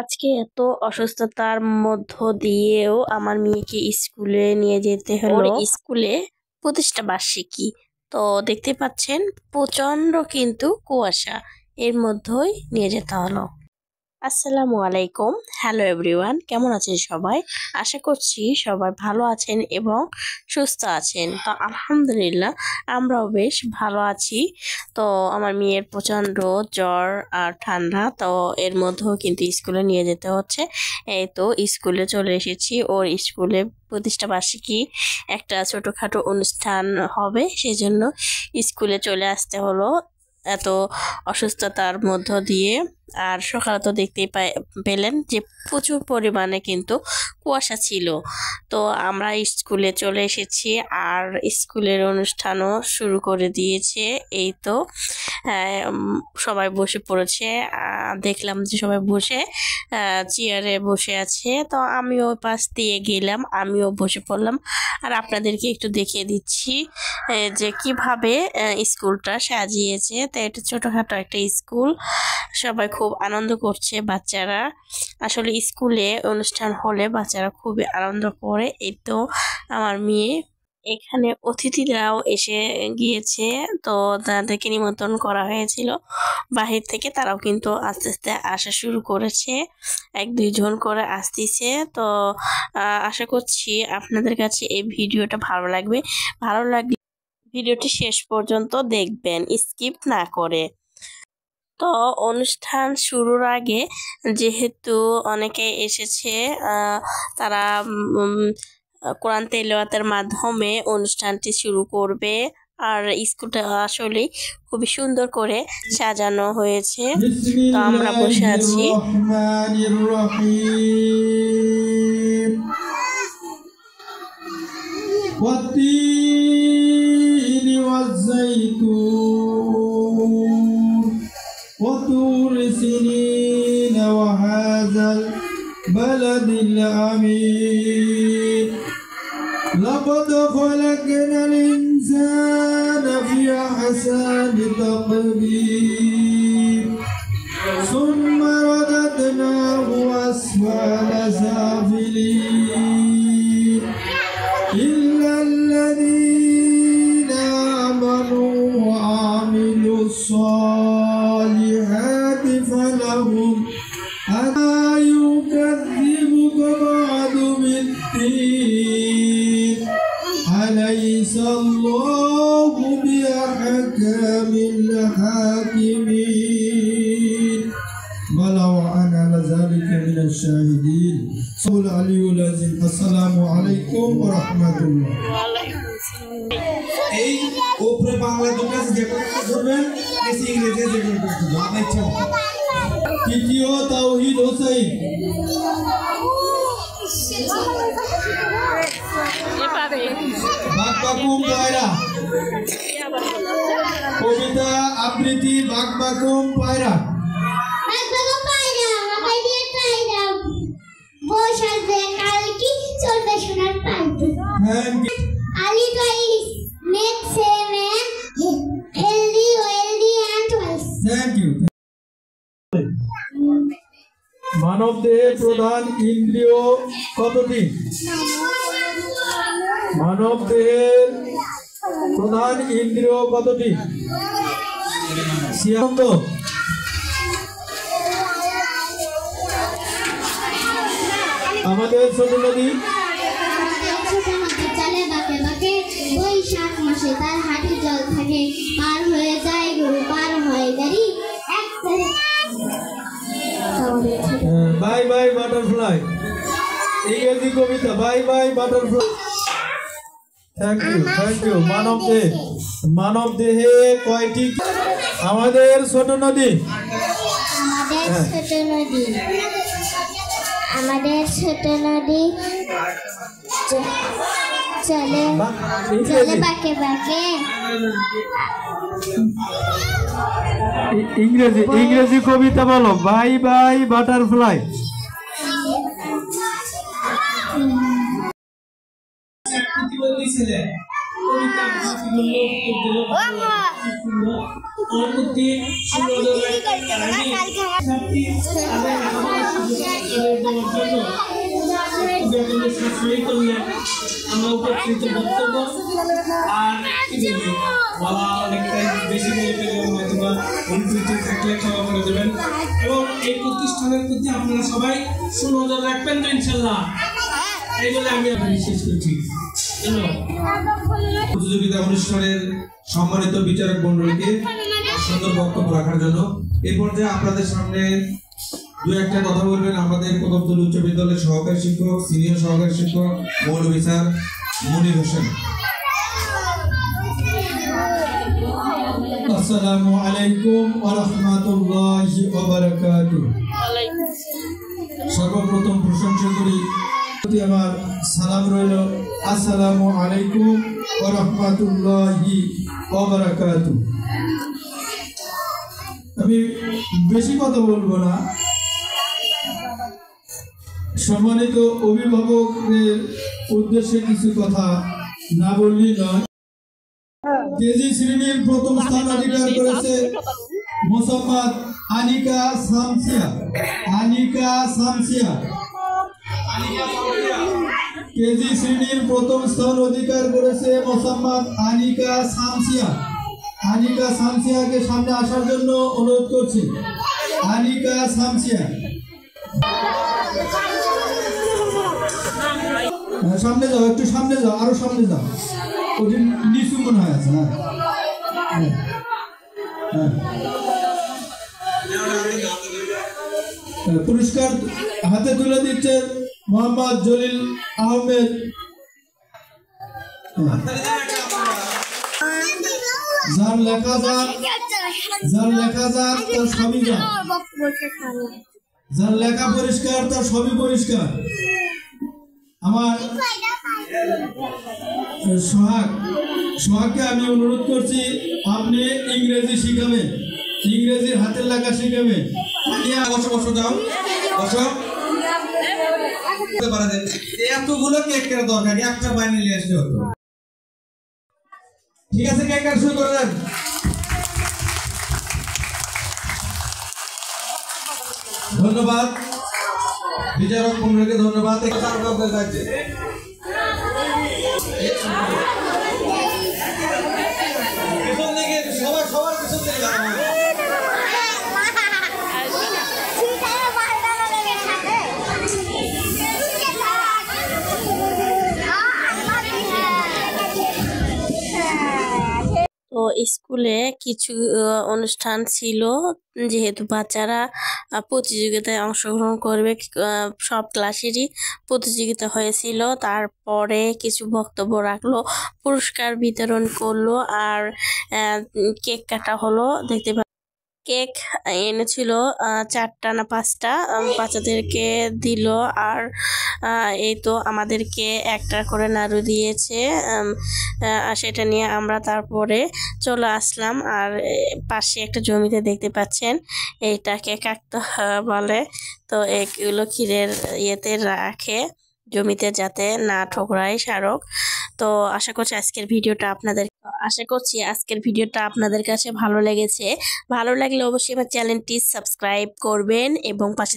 আজকে এত অসুস্থতার মধ্য দিয়েও আমার মেয়েকে স্কুলে নিয়ে যেতে হলো। স্কুলে প্রতিষ্ঠা বার্ষিকী, তো দেখতে পাচ্ছেন প্রচন্ড কিন্তু কুয়াশা, এর মধ্যেই নিয়ে যেতে হলো। আসসালামু আলাইকুম, হ্যালো এভরিওয়ান, কেমন আছেন সবাই? আশা করছি সবাই ভালো আছেন এবং সুস্থ আছেন। তো আলহামদুলিল্লাহ আমরাও বেশ ভালো আছি। তো আমার মেয়ের প্রচন্ড জ্বর আর ঠান্ডা, তো এর মধ্যেও কিন্তু স্কুলে নিয়ে যেতে হচ্ছে। এই তো স্কুলে চলে এসেছি, ওর স্কুলে প্রতিষ্ঠা বার্ষিকী একটা ছোটখাটো অনুষ্ঠান হবে, সেজন্য স্কুলে চলে আসতে হলো এত অসুস্থতার মধ্য দিয়ে। আর সকালে তো দেখতেই পেলেন যে প্রচুর পরিমাণে কিন্তু কুয়াশা ছিল। তো আমরা স্কুলে চলে এসেছি আর স্কুলের অনুষ্ঠানও শুরু করে দিয়েছে। এই তো সবাই বসে পড়েছে, দেখলাম যে সবাই বসে চেয়ারে বসে আছে। তো আমিও পাশ দিয়ে গেলাম, আমিও বসে পড়লাম। আর আপনাদেরকে একটু দেখিয়ে দিচ্ছি যে কিভাবে স্কুলটা সাজিয়েছে। তো এটা ছোটখাটো একটা স্কুল, সবাই খুব আনন্দ করছে বাচ্চারা। আসলে স্কুলে অনুষ্ঠান হলে বাচ্চারা খুবই আনন্দ করে। এই তো আমার মেয়ে, এখানে অতিথিরাও এসে গিয়েছে, তো তাদেরকে নিমন্ত্রণ করা হয়েছিল বাহির থেকে, তারাও কিন্তু আস্তে আস্তে আসা শুরু করেছে, 1-2 জন করে আসতেছে। তো আশা করছি আপনাদের কাছে এই ভিডিওটা ভালো লাগবে। ভালো লাগলে ভিডিওটি শেষ পর্যন্ত দেখবেন, স্কিপ না করে। তো অনুষ্ঠান শুরুর আগে যেহেতু অনেকে এসেছে, তারা কোরআন তেলাওয়াতের মাধ্যমে অনুষ্ঠানটি শুরু করবে। আর স্কুলটা আসলে খুবই সুন্দর করে সাজানো হয়েছে। তো আমরা বসে আছি। وطور سنين وهذا البلد الأمين لقد خلقنا الإنسان في أحسن تقويم ثم رددناه أسفل سافلين إلا الذين آمنوا وعملوا الصالحات فلهم ألا يكذبك بعد بالدين أليس الله بأحكم الحاكمين بلى وأنا لذلك من الشاهدين صلى العلي العظيم السلام عليكم ورحمة الله এই উপরে বাংলা দুটো যে কথা বলবেন এসে ইংরেজি যে কথা বলবেন আপনার ইচ্ছা তৃতীয় তাওহীদ হোসেন বাকবাকুম পায়রা কবিতা আবৃত্তি বাকবাকুম পায়রা বসাবে কালকি চলবে সোনার পান্তি Ali twice make seven healthy and twice. Thank you. মানব দেহের প্রধান ইন্দ্রিয় কতটি? মানব দেহের প্রধান ইন্দ্রিয় কতটি? সিয়ান্ত আমাদের ছোট নদী চলে বাঁকে বাঁকে বৈশাখ মাসে তার হাঁটু জল থাকে, পার হয়ে যায় গরু, পার হয় গাড়ি। বাই বাই বাটারফ্লাই, ইংরেজি কবিতা bye bye butterfly. Thank you. মানব দেহে কয়টি? আমাদের ছোট নদী চলে বাঁকে বাঁকে। ইংরেজি কবিতা বলো, বাই বাই বাটারফ্লাই। সই করলে আমরা উপকৃত বক্তব্য আর কি বলি বলা অনেকটাই বেশি বলে ফেললাম, হয়তো বা অনুপস্থিত থাকলে ক্ষমা করে দেবেন। এবং এই প্রতিষ্ঠানের প্রতি আপনারা সবাই সুনজর রাখবেন তো ইনশাল্লাহ। এই বলে আমি শেষ করছি। ধন্যবাদ। প্রতিযোগিতা অনুষ্ঠানের সম্মানিত বিচারক মণ্ডলীকে সুন্দর বক্তব্য রাখার জন্য এই পর্যায়ে আপনাদের সামনে দু একটা কথা বলবেন আমাদের প্রথমতল উচ্চ বিদ্যালয়ের সহকারী শিক্ষক, সিনিয়র সহকারী শিক্ষক মৌলভী স্যার মনির হোসেন। আসসালামু আলাইকুম ওয়া রাহমাতুল্লাহি ওয়া বারাকাতুহু। সর্বপ্রথম প্রশংসা করি আমার সালাম রইল, আসসালামু আলাইকুম ওয়া রাহমাতুল্লাহি ওয়া বারাকাতুহু। আমি বেশি কথা বলবো না, সম্মানিত অভিভাবকদের উদ্দেশ্যে কিছু কথা না বললেই নয়। কেজি শ্রেণীর প্রথম স্থান অধিকার করেছে মোসাম্মদ আনিকা শামসিয়া। কেজি শ্রেণীর প্রথম স্থান অধিকার করেছে মোসাম্মদ আনিকা শামসিয়াকে সামনে আসার জন্য অনুরোধ করছি। আনিকা শামসিয়া সামনে যাও, একটু সামনে যাও, আরো সামনে যাও, ওটি নিচু মনে হয় আছে। পুরস্কার হাতে তুলে দিচ্ছে মোহাম্মদ জলিল আহমেদ। যার লেখা যান তার সবই যান, যার লেখা পরিষ্কার তার সবই পরিষ্কার। আমার সোহাগকে আমি অনুরোধ করছি, আপনি ইংরেজি শিখাবেন, ইংরেজির হাতের লেখা শিখাবেন। বসো যাও, বসো। এতগুলো কেক কেনার দরকার, একটা বাইরে নিয়ে আসলে হতো। ঠিক আছে, কেক কাটা শুরু করে দেন। ধন্যবাদ বিচারক মণ্ডলীকে, ধন্যবাদ। সবার পিছন থেকে তো স্কুলে কিছু অনুষ্ঠান ছিল, যেহেতু বাচ্চারা প্রতিযোগিতায় অংশগ্রহণ করবে, সব ক্লাসেরই প্রতিযোগিতা হয়েছিল। তারপরে কিছু বক্তব্য রাখলো, পুরস্কার বিতরণ করলো, আর কেক কাটা হলো। দেখতে কেক এনেছিল 4টা না 5টা, বাচ্চাদেরকে দিল। আর এই তো আমাদেরকে একটা করে নাড়ু দিয়েছে, সেটা নিয়ে আমরা তারপরে চলে আসলাম। আর পাশে একটা জমিতে দেখতে পাচ্ছেন, এইটাকে কাকতা বলে। তো এগুলো ক্ষীরের ইয়েতে রাখে জমিতে, যাতে না ঠোকরায় সারক। তো আশা করছি আজকের ভিডিওটা আপনাদের কাছে ভালো লেগেছে। ভালো লাগলে অবশ্যই আমার চ্যানেলটি সাবস্ক্রাইব করবেন এবং পাশে